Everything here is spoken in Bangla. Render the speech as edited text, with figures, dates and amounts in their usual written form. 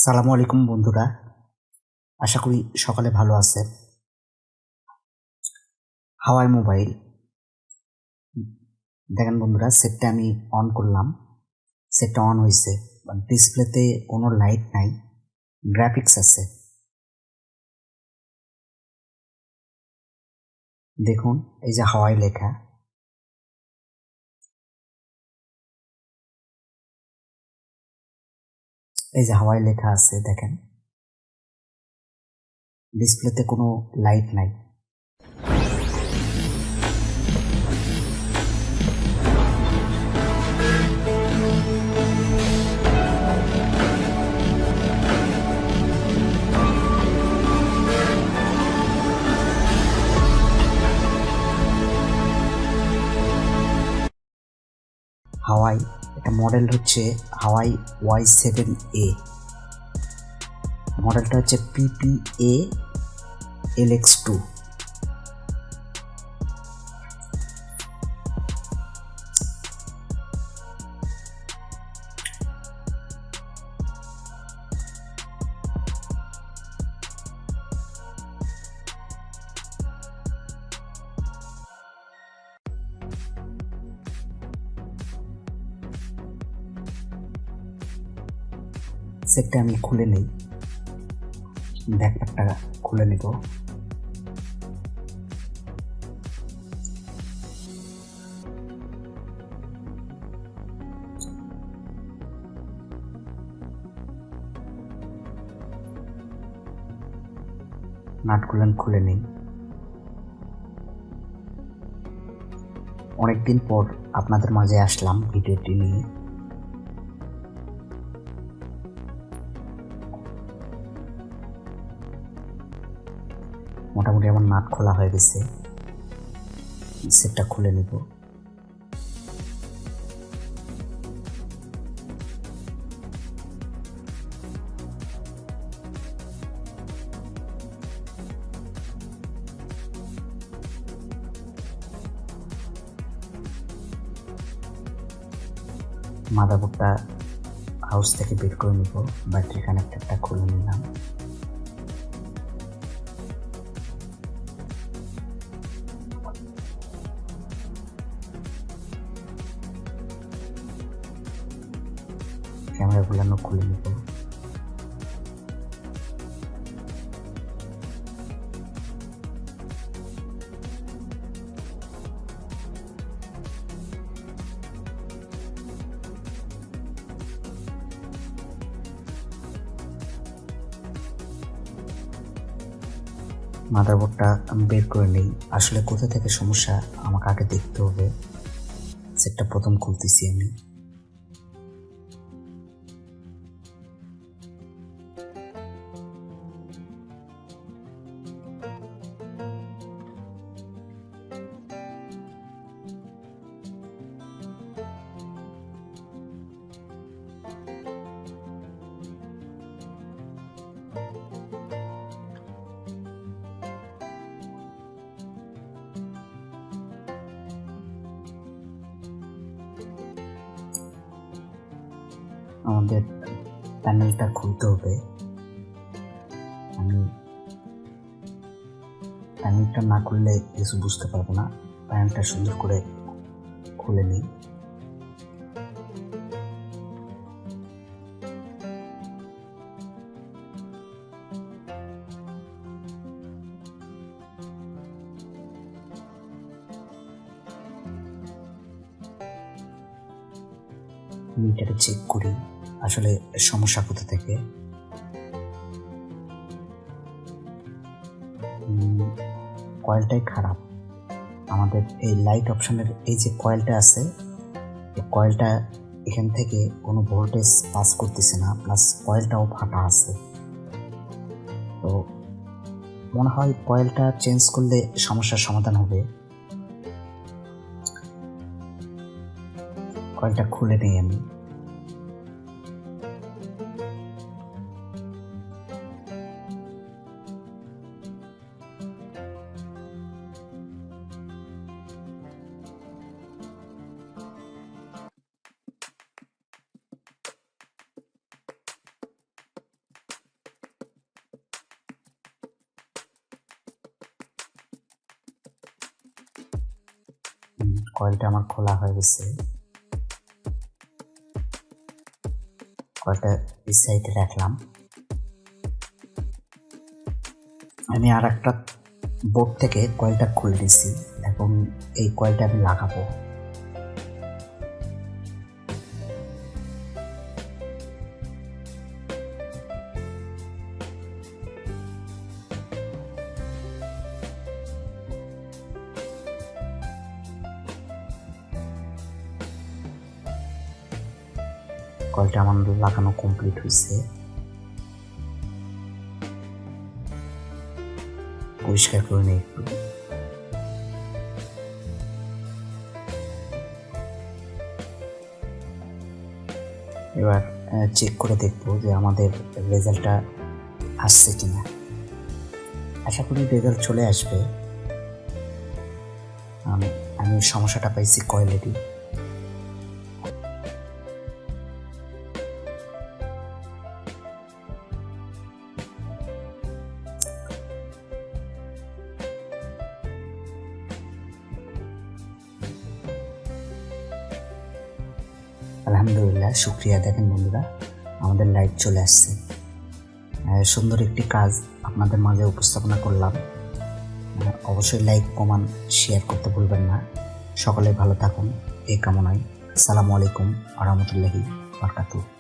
সালামু আলাইকুম বন্ধুরা, আশা করি সকালে ভালো আছেন। হাওয়াই মোবাইল দেখেন বন্ধুরা, সেটটা আমি অন করলাম, সেটটা অন হয়েছে, ডিসপ্লেতে কোনো লাইট নাই, গ্রাফিক্স আছে। দেখুন এই যে হাওয়াই লেখা, এই যে হাওয়াই লেখা আছে দেখেন, ডিসপ্লেতে কোনো লাইট নাই। হাওয়াই, এটা মডেল হচ্ছে হাওয়াই Y7a, মডেলটা হচ্ছে PPA lx2। সেটটা আমি খুলে নেই, ব্যাকপ্যাকটা খুলে নেব। নাটগুলো খুলে নেই। অনেকদিন পর আপনাদের মাঝে আসলাম ভিডিওটি নিয়ে। মোটামুটি আমার নাট খোলা হয়ে গেছে, সেটটা খুলে নেব। মাদারবোর্ডটা হাউস থেকে বের করে নেব, ব্যাটারি কানেক্টরটা খুলে নিলাম। ক্যামেরাগুলো খুলে নেব। মাদারবোর্ডটা আমি বের করে নেই। আসলে কোথা থেকে সমস্যা আমাকে আগে দেখতে হবে। সেটটা প্রথম খুলতেছি আমি। আমাদের প্যানেলটা খুলতে হবে। আমি প্যানেলটা না খুললে কিছু বুঝতে পারবো না। প্যানেলটা সুন্দর করে খুলে নিই। মিটারে চেক করি আসলে সমস্যা কোথা থেকে। কয়েলটাই খারাপ। আমাদের এই লাইট অপশনের এই যে কয়েলটা আছে, এই কয়েলটা এখান থেকে কোনো ভোল্টেজ পাস করতেছে না, প্লাস কয়েলটাও ফাটা আছে। তো মনে হয় কয়েলটা চেঞ্জ করলে সমস্যার সমাধান হবে। কয়েলটা খুলে নেই আমি। কয়েলটা আমার খোলা হয়ে গেছে। কয়েলটা এই সাইডে রাখলাম। আমি আর একটা বোর্ড থেকে কয়েলটা খুলে দিচ্ছি। এখন এই কয়েলটা আমি লাগাবো। কয়েলটা আমার লাগানো কমপ্লিট হয়েছে। পরিষ্কার করে নিই একটু। এবার চেক করে দেখবো যে আমাদের রেজাল্টটা আসছে কিনা। আশা করি রেজাল্ট চলে আসবে। আমি সমস্যাটা পাইছি কয়েলেরই। আলহামদুলিল্লাহ, শুক্রিয়া। দেখেন বন্ধুরা, আমাদের লাইট চলে আসছে। সুন্দর একটি কাজ আপনাদের মাঝে উপস্থাপনা করলাম। অবশ্যই লাইক, কমেন্ট, শেয়ার করতে ভুলবেন না। সকলে ভালো থাকুন এই কামনায়। আসসালামু আলাইকুম ওয়া রাহমাতুল্লাহি ওয়া বারাকাতুহু।